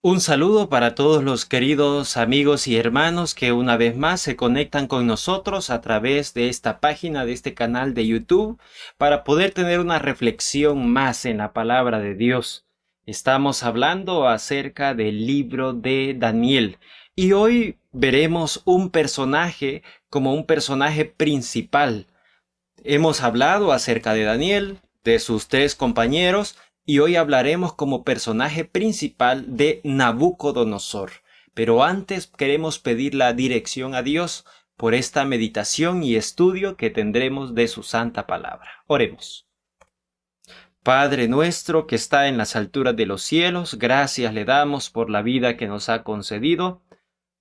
Un saludo para todos los queridos amigos y hermanos que una vez más se conectan con nosotros a través de esta página, de este canal de YouTube, para poder tener una reflexión más en la palabra de Dios. Estamos hablando acerca del libro de Daniel y hoy veremos un personaje como un personaje principal. Hemos hablado acerca de Daniel, de sus tres compañeros, y hoy hablaremos como personaje principal de Nabucodonosor. Pero antes queremos pedir la dirección a Dios por esta meditación y estudio que tendremos de su santa palabra. Oremos. Padre nuestro que está en las alturas de los cielos, gracias le damos por la vida que nos ha concedido,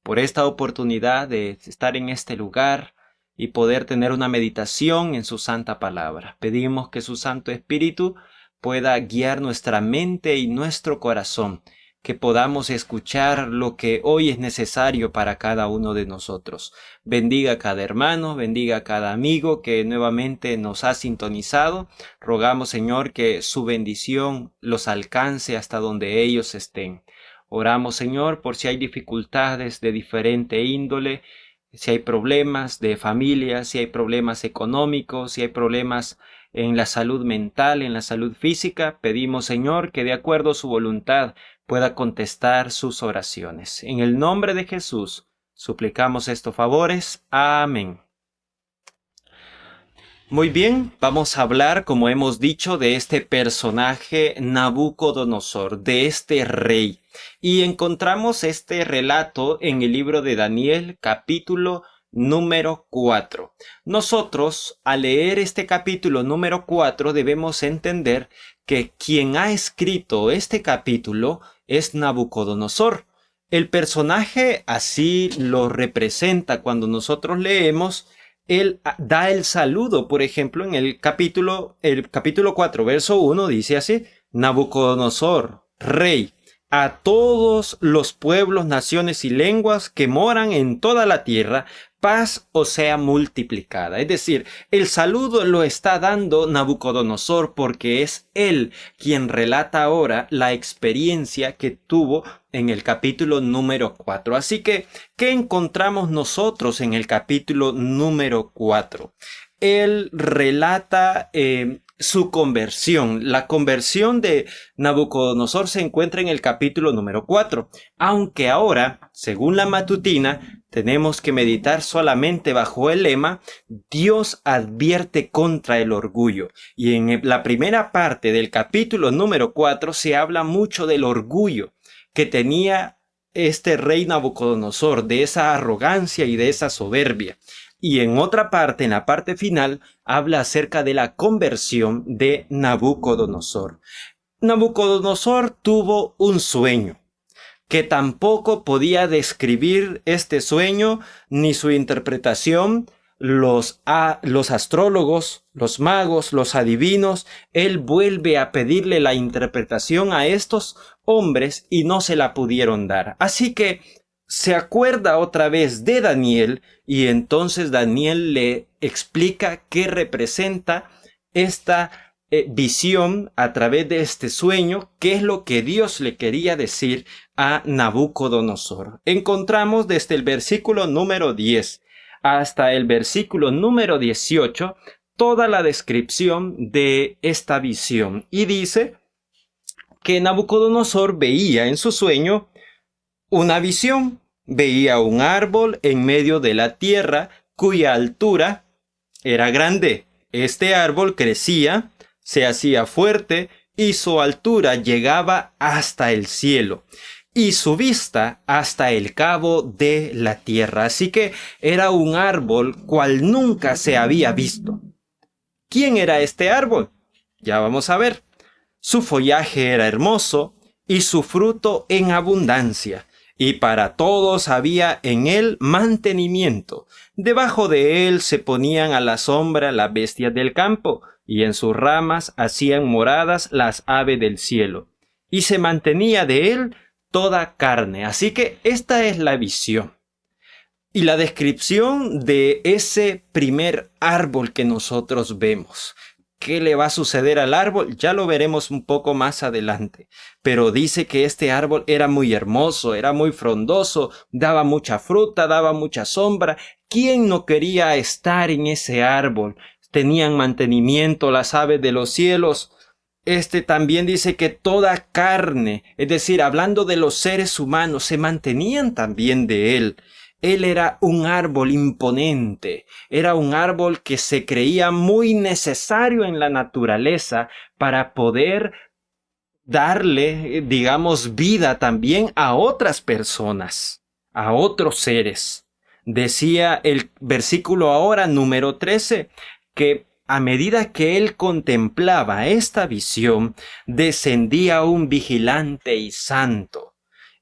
por esta oportunidad de estar en este lugar y poder tener una meditación en su santa palabra. Pedimos que su Santo Espíritu pueda guiar nuestra mente y nuestro corazón, que podamos escuchar lo que hoy es necesario para cada uno de nosotros. Bendiga a cada hermano, bendiga a cada amigo que nuevamente nos ha sintonizado. Rogamos, Señor, que su bendición los alcance hasta donde ellos estén. Oramos, Señor, por si hay dificultades de diferente índole, si hay problemas de familia, si hay problemas económicos, si hay problemas en la salud mental, en la salud física. Pedimos, Señor, que de acuerdo a su voluntad pueda contestar sus oraciones. En el nombre de Jesús, suplicamos estos favores. Amén. Muy bien, vamos a hablar, como hemos dicho, de este personaje Nabucodonosor, de este rey. Y encontramos este relato en el libro de Daniel, capítulo número 4. Nosotros, al leer este capítulo número 4, debemos entender que quien ha escrito este capítulo es Nabucodonosor. El personaje así lo representa cuando nosotros leemos. Él da el saludo, por ejemplo, en el capítulo 4, verso 1, dice así: Nabucodonosor, rey, a todos los pueblos, naciones y lenguas que moran en toda la tierra, paz os sea multiplicada. Es decir, el saludo lo está dando Nabucodonosor porque es él quien relata ahora la experiencia que tuvo en el capítulo número 4. Así que, ¿qué encontramos nosotros en el capítulo número 4? Él relata su conversión. La conversión de Nabucodonosor se encuentra en el capítulo número 4. Aunque ahora, según la matutina, tenemos que meditar solamente bajo el lema: Dios advierte contra el orgullo. Y en la primera parte del capítulo número 4 se habla mucho del orgullo que tenía este rey Nabucodonosor, de esa arrogancia y de esa soberbia. Y en otra parte, en la parte final, habla acerca de la conversión de Nabucodonosor. Nabucodonosor tuvo un sueño, que tampoco podía describir este sueño ni su interpretación los astrólogos, los magos, los adivinos. Él vuelve a pedirle la interpretación a estos hombres y no se la pudieron dar. Así que se acuerda otra vez de Daniel y entonces Daniel le explica qué representa esta visión a través de este sueño, qué es lo que Dios le quería decir a Nabucodonosor. Encontramos desde el versículo número 10 hasta el versículo número 18 toda la descripción de esta visión. Y dice que Nabucodonosor veía en su sueño una visión. Veía un árbol en medio de la tierra cuya altura era grande. Este árbol crecía, se hacía fuerte y su altura llegaba hasta el cielo y su vista hasta el cabo de la tierra. Así que era un árbol cual nunca se había visto. ¿Quién era este árbol? Ya vamos a ver. Su follaje era hermoso y su fruto en abundancia, y para todos había en él mantenimiento. Debajo de él se ponían a la sombra las bestias del campo, y en sus ramas hacían moradas las aves del cielo. Y se mantenía de él toda carne. Así que esta es la visión. Y la descripción de ese primer árbol que nosotros vemos, ¿Qué le va a suceder al árbol? Ya lo veremos un poco más adelante. Pero dice que este árbol era muy hermoso, era muy frondoso, daba mucha fruta, daba mucha sombra. ¿Quién no quería estar en ese árbol? Tenían mantenimiento las aves de los cielos. También dice que toda carne, es decir, hablando de los seres humanos, se mantenían también de él. Él era un árbol imponente, era un árbol que se creía muy necesario en la naturaleza para poder darle, digamos, vida también a otras personas, a otros seres. Decía el versículo ahora, número 13, que a medida que él contemplaba esta visión, descendía un vigilante y santo.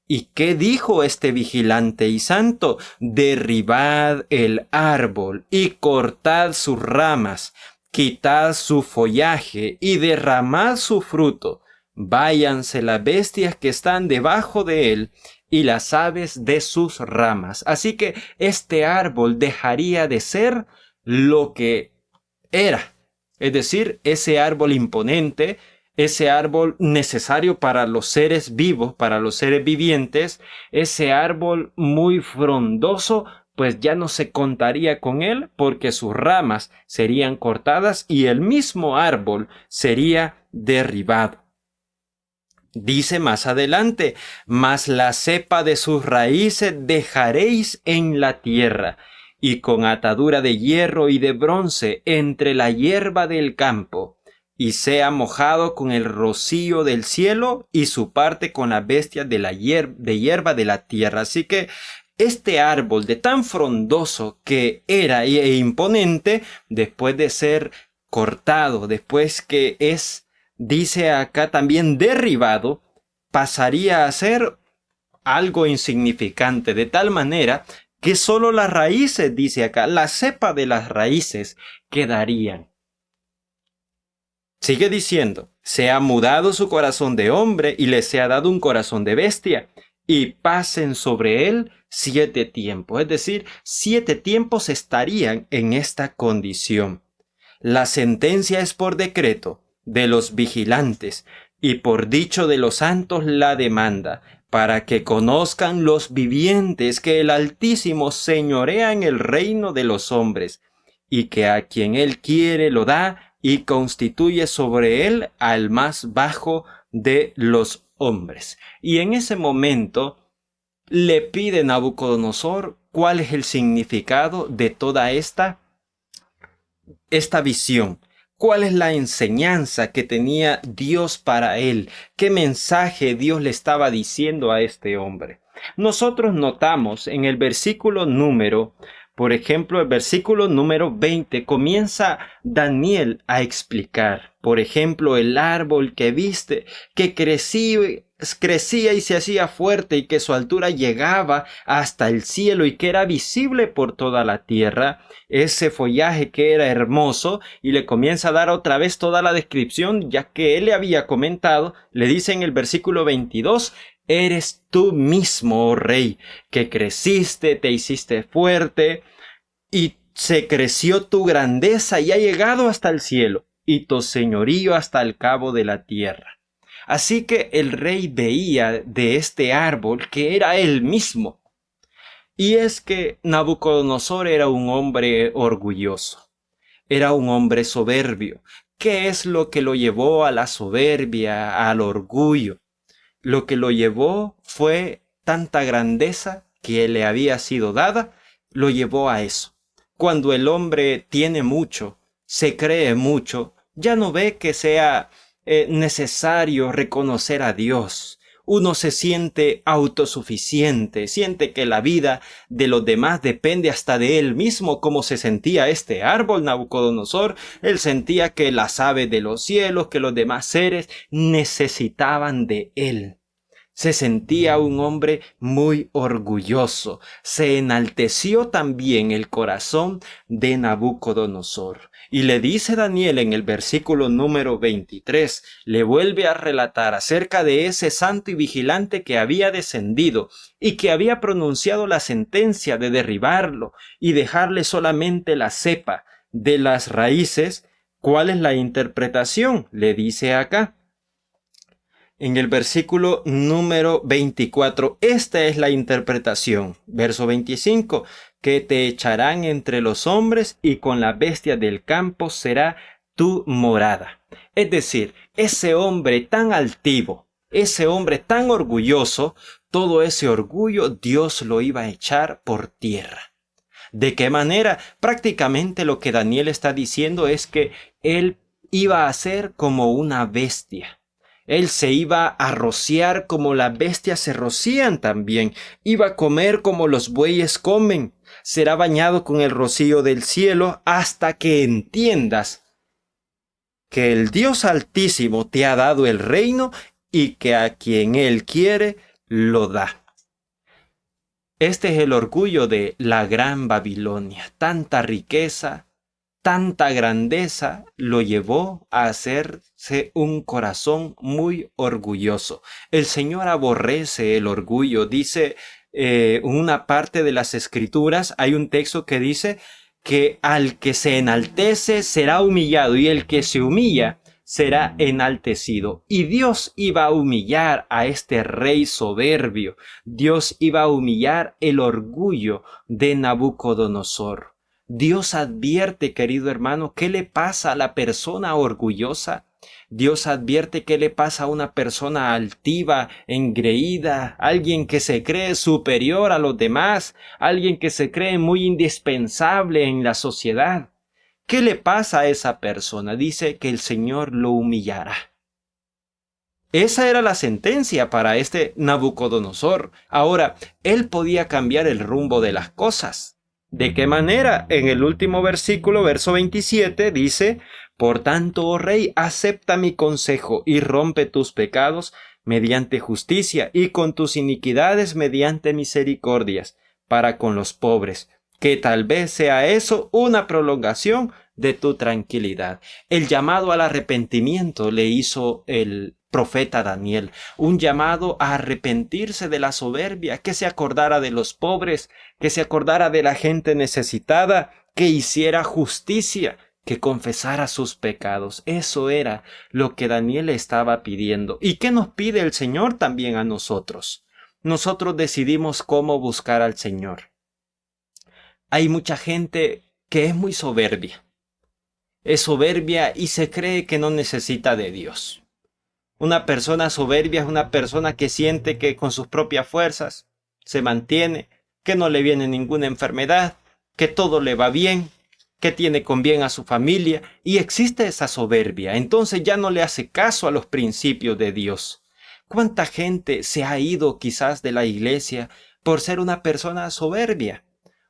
¿Y qué dijo este vigilante y santo? Derribad el árbol y cortad sus ramas, quitad su follaje y derramad su fruto. Váyanse las bestias que están debajo de él y las aves de sus ramas. Así que este árbol dejaría de ser lo que era, es decir, ese árbol imponente, ese árbol necesario para los seres vivos, para los seres vivientes, ese árbol muy frondoso, pues ya no se contaría con él porque sus ramas serían cortadas y el mismo árbol sería derribado. Dice más adelante, mas la cepa de sus raíces dejaréis en la tierra, y con atadura de hierro y de bronce entre la hierba del campo, y sea mojado con el rocío del cielo y su parte con las bestias de hierba de la tierra. Así que este árbol de tan frondoso que era e imponente, después de ser cortado, después que dice acá también derribado, pasaría a ser algo insignificante, de tal manera que solo las raíces, dice acá, la cepa de las raíces quedarían. Sigue diciendo, se ha mudado su corazón de hombre y le se ha dado un corazón de bestia, y pasen sobre él 7 tiempos, es decir, 7 tiempos estarían en esta condición. La sentencia es por decreto de los vigilantes y por dicho de los santos la demanda, para que conozcan los vivientes que el Altísimo señorea en el reino de los hombres, y que a quien él quiere lo da y constituye sobre él al más bajo de los hombres. Y en ese momento le pide Nabucodonosor cuál es el significado de toda esta visión. ¿Cuál es la enseñanza que tenía Dios para él? ¿Qué mensaje Dios le estaba diciendo a este hombre? Nosotros notamos en el versículo por ejemplo, el versículo número 20, comienza Daniel a explicar, por ejemplo, el árbol que viste, que crecía y se hacía fuerte y que su altura llegaba hasta el cielo y que era visible por toda la tierra, ese follaje que era hermoso, y le comienza a dar otra vez toda la descripción, ya que él le había comentado, le dice en el versículo 22, eres tú mismo, oh rey, que creciste, te hiciste fuerte, y se creció tu grandeza y ha llegado hasta el cielo, y tu señorío hasta el cabo de la tierra. Así que el rey veía de este árbol que era él mismo. Y es que Nabucodonosor era un hombre orgulloso, era un hombre soberbio. ¿Qué es lo que lo llevó a la soberbia, al orgullo? Lo que lo llevó fue tanta grandeza que le había sido dada, lo llevó a eso. Cuando el hombre tiene mucho, se cree mucho, ya no ve que sea necesario reconocer a Dios. Uno se siente autosuficiente, siente que la vida de los demás depende hasta de él mismo, como se sentía este árbol Nabucodonosor. Él sentía que las aves de los cielos, que los demás seres necesitaban de él. Se sentía un hombre muy orgulloso. Se enalteció también el corazón de Nabucodonosor. Y le dice Daniel en el versículo número 23, le vuelve a relatar acerca de ese santo y vigilante que había descendido y que había pronunciado la sentencia de derribarlo y dejarle solamente la cepa de las raíces, ¿Cuál es la interpretación? Le dice acá. En el versículo número 24, esta es la interpretación. Verso 25, que te echarán entre los hombres y con la bestia del campo será tu morada. Es decir, ese hombre tan altivo, ese hombre tan orgulloso, todo ese orgullo Dios lo iba a echar por tierra. ¿De qué manera? Prácticamente lo que Daniel está diciendo es que él iba a ser como una bestia. Él se iba a rociar como las bestias se rocían también. Iba a comer como los bueyes comen. Será bañado con el rocío del cielo hasta que entiendas que el Dios Altísimo te ha dado el reino y que a quien Él quiere lo da. Este es el orgullo de la gran Babilonia. Tanta riqueza, tanta grandeza lo llevó a hacerse un corazón muy orgulloso. El Señor aborrece el orgullo. Dice una parte de las Escrituras, hay un texto que dice que al que se enaltece será humillado y el que se humilla será enaltecido. Y Dios iba a humillar a este rey soberbio. Dios iba a humillar el orgullo de Nabucodonosor. Dios advierte, querido hermano, qué le pasa a la persona orgullosa. Dios advierte qué le pasa a una persona altiva, engreída, alguien que se cree superior a los demás, alguien que se cree muy indispensable en la sociedad. ¿Qué le pasa a esa persona? Dice que el Señor lo humillará. Esa era la sentencia para este Nabucodonosor. Ahora, él podía cambiar el rumbo de las cosas. ¿De qué manera? En el último versículo, verso 27, dice: Por tanto, oh rey, acepta mi consejo y rompe tus pecados mediante justicia y con tus iniquidades mediante misericordias para con los pobres, que tal vez sea eso una prolongación de tu tranquilidad. El llamado al arrepentimiento le hizo el profeta Daniel, un llamado a arrepentirse de la soberbia, que se acordara de los pobres, que se acordara de la gente necesitada, que hiciera justicia, que confesara sus pecados. Eso era lo que Daniel estaba pidiendo. ¿Y qué nos pide el Señor también a nosotros? Nosotros decidimos cómo buscar al Señor. Hay mucha gente que es muy soberbia. Es soberbia y se cree que no necesita de Dios. Una persona soberbia es una persona que siente que con sus propias fuerzas se mantiene, que no le viene ninguna enfermedad, que todo le va bien, que tiene con bien a su familia, y existe esa soberbia. Entonces ya no le hace caso a los principios de Dios. ¿Cuánta gente se ha ido quizás de la iglesia por ser una persona soberbia?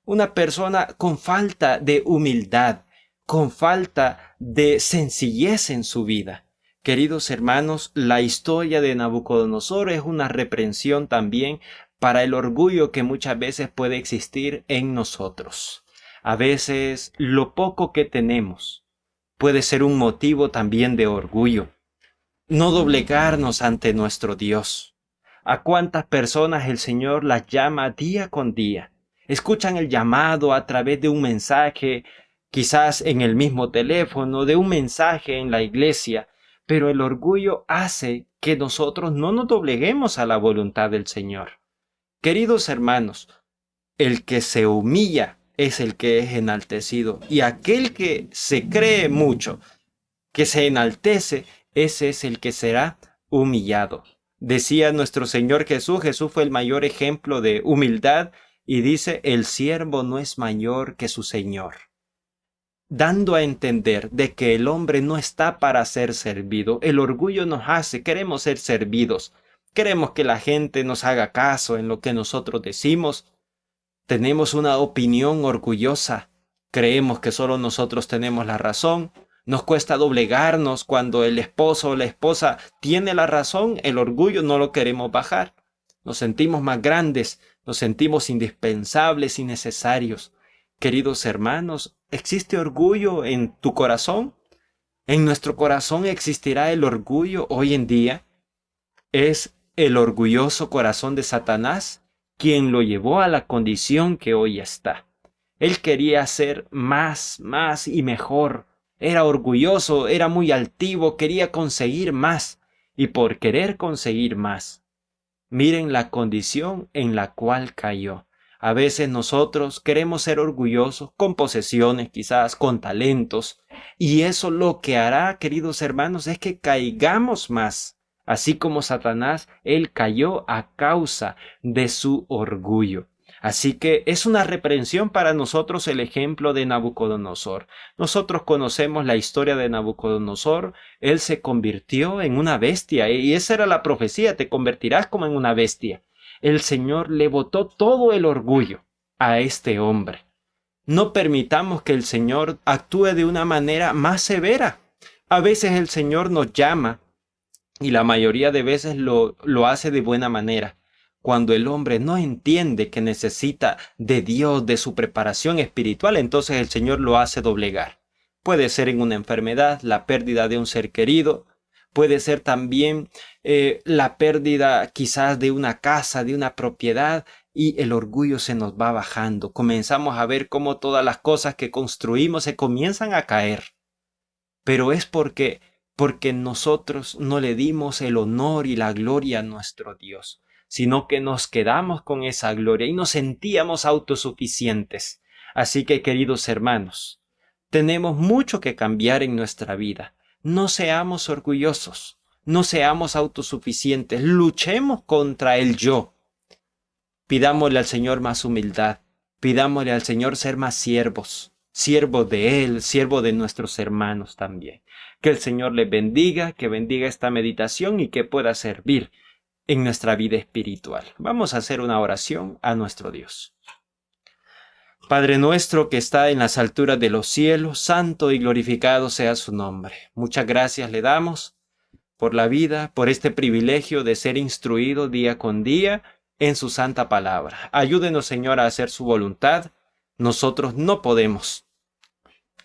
Una persona con falta de humildad, con falta de sencillez en su vida. Queridos hermanos, la historia de Nabucodonosor es una reprensión también para el orgullo que muchas veces puede existir en nosotros. A veces lo poco que tenemos puede ser un motivo también de orgullo. No doblegarnos ante nuestro Dios. ¿A cuántas personas el Señor las llama día con día? Escuchan el llamado a través de un mensaje, quizás en el mismo teléfono, de un mensaje en la iglesia, pero el orgullo hace que nosotros no nos dobleguemos a la voluntad del Señor. Queridos hermanos, el que se humilla es el que es enaltecido, y aquel que se cree mucho, que se enaltece, ese es el que será humillado. Decía nuestro Señor Jesús, Jesús fue el mayor ejemplo de humildad, y dice: el siervo no es mayor que su Señor, dando a entender de que el hombre no está para ser servido. El orgullo nos hace, queremos ser servidos, queremos que la gente nos haga caso en lo que nosotros decimos. Tenemos una opinión orgullosa, creemos que solo nosotros tenemos la razón. Nos cuesta doblegarnos cuando el esposo o la esposa tiene la razón. El orgullo no lo queremos bajar. Nos sentimos más grandes, nos sentimos indispensables y necesarios. Queridos hermanos, ¿existe orgullo en tu corazón? ¿En nuestro corazón existirá el orgullo hoy en día? ¿Es el orgulloso corazón de Satanás quien lo llevó a la condición que hoy está? Él quería ser más y mejor Era orgulloso, era muy altivo, quería conseguir más. Y por querer conseguir más, miren la condición en la cual cayó. A veces nosotros queremos ser orgullosos con posesiones, quizás con talentos, y eso lo que hará, queridos hermanos, es que caigamos más. Así como Satanás, él cayó a causa de su orgullo. Así que es una reprensión para nosotros el ejemplo de Nabucodonosor. Nosotros conocemos la historia de Nabucodonosor. Él se convirtió en una bestia y esa era la profecía, te convertirás como en una bestia. El Señor le botó todo el orgullo a este hombre. No permitamos que el Señor actúe de una manera más severa. A veces el Señor nos llama y la mayoría de veces lo hace de buena manera. Cuando el hombre no entiende que necesita de Dios, de su preparación espiritual, entonces el Señor lo hace doblegar. Puede ser en una enfermedad, la pérdida de un ser querido, puede ser también la pérdida quizás de una casa, de una propiedad, y el orgullo se nos va bajando. Comenzamos a ver cómo todas las cosas que construimos se comienzan a caer. Pero es porque nosotros no le dimos el honor y la gloria a nuestro Dios, sino que nos quedamos con esa gloria y nos sentíamos autosuficientes. Así que, queridos hermanos, tenemos mucho que cambiar en nuestra vida. No seamos orgullosos, no seamos autosuficientes, luchemos contra el yo. Pidámosle al Señor más humildad, pidámosle al Señor ser más siervos, siervo de Él, siervo de nuestros hermanos también. Que el Señor les bendiga, que bendiga esta meditación y que pueda servir en nuestra vida espiritual. Vamos a hacer una oración a nuestro Dios. Padre nuestro que está en las alturas de los cielos, santo y glorificado sea su nombre. Muchas gracias le damos por la vida, por este privilegio de ser instruido día con día en su santa palabra. Ayúdenos, Señor, a hacer su voluntad. Nosotros no podemos.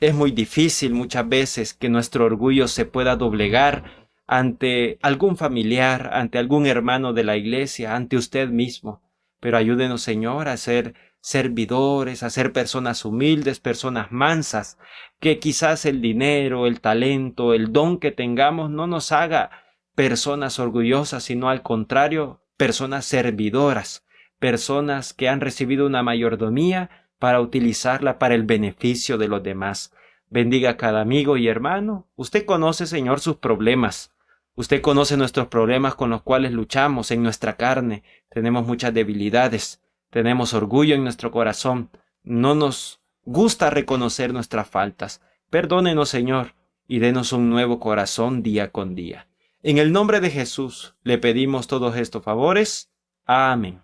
Es muy difícil muchas veces que nuestro orgullo se pueda doblegar ante algún familiar, ante algún hermano de la iglesia, ante usted mismo. Pero ayúdenos, Señor, a ser servidores, a ser personas humildes, personas mansas, que quizás el dinero, el talento, el don que tengamos no nos haga personas orgullosas, sino al contrario, personas servidoras, personas que han recibido una mayordomía para utilizarla para el beneficio de los demás. Bendiga a cada amigo y hermano. Usted conoce, Señor, sus problemas. Usted conoce nuestros problemas con los cuales luchamos en nuestra carne. Tenemos muchas debilidades. Tenemos orgullo en nuestro corazón. No nos gusta reconocer nuestras faltas. Perdónenos, Señor, y denos un nuevo corazón día con día. En el nombre de Jesús le pedimos todos estos favores. Amén.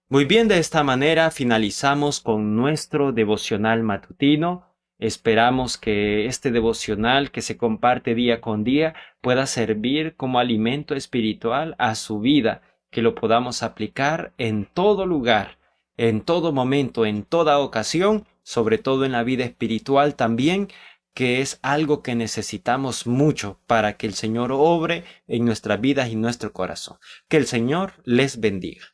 Muy bien, de esta manera finalizamos con nuestro devocional matutino. Esperamos que este devocional que se comparte día con día pueda servir como alimento espiritual a su vida, que lo podamos aplicar en todo lugar, en todo momento, en toda ocasión, sobre todo en la vida espiritual también, que es algo que necesitamos mucho para que el Señor obre en nuestras vidas y nuestro corazón. Que el Señor les bendiga.